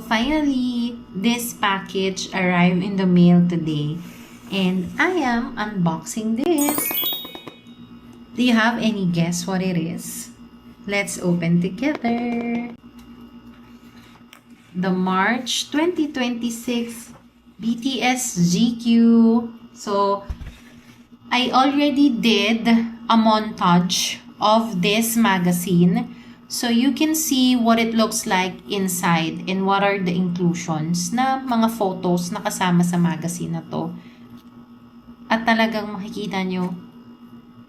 finally, this package arrived in the mail today. And I am unboxing this. Do you have any guess what it is? Let's open together. The March 2026 BTS GQ. So, I already did a montage of this magazine. So, you can see what it looks like inside and what are the inclusions na mga photos na kasama sa magazine na to. At talagang makikita nyo,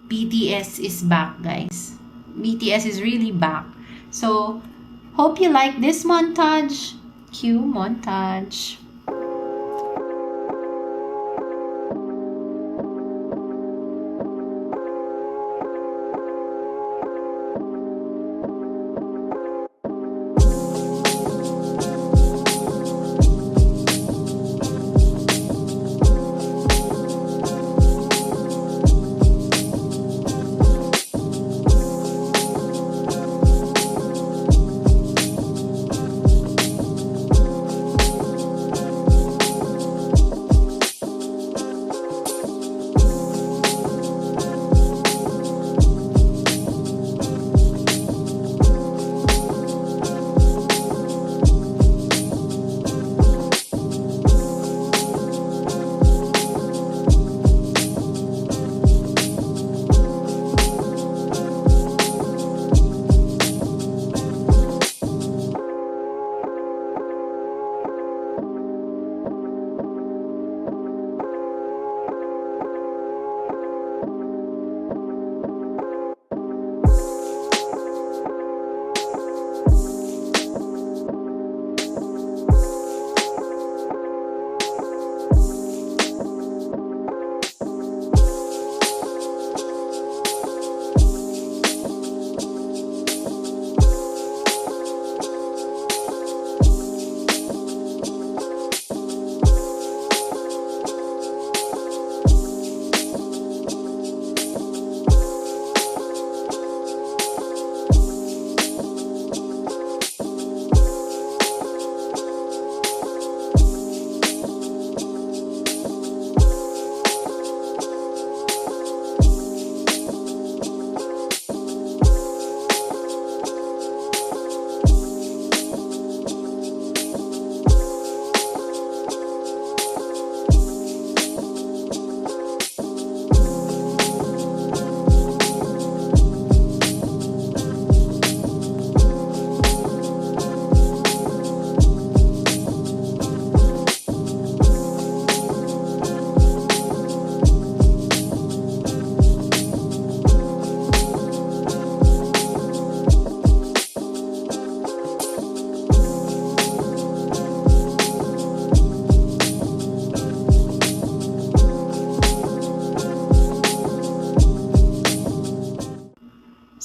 BTS is back, guys. BTS is really back. So, hope you like this montage. Cue montage.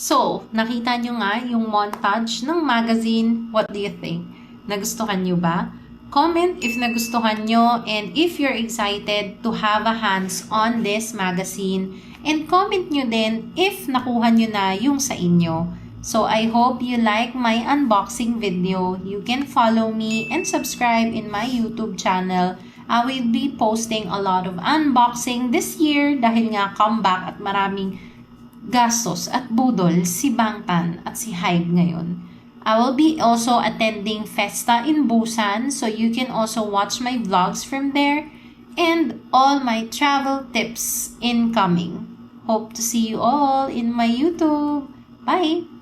So, nakita nyo nga yung montage ng magazine. What do you think? Nagustuhan nyo ba? Comment if nagustuhan nyo and if you're excited to have a hands on this magazine. And comment nyo din if nakuha nyo na yung sa inyo. So, I hope you like my unboxing video. You can follow me and subscribe in my YouTube channel. I will be posting a lot of unboxing this year dahil nga comeback at maraming gastos at budol si Bangtan at si Hybe ngayon. I will be also attending Festa in Busan, so you can also watch my vlogs from there and all my travel tips incoming. Hope to see you all in my YouTube. Bye!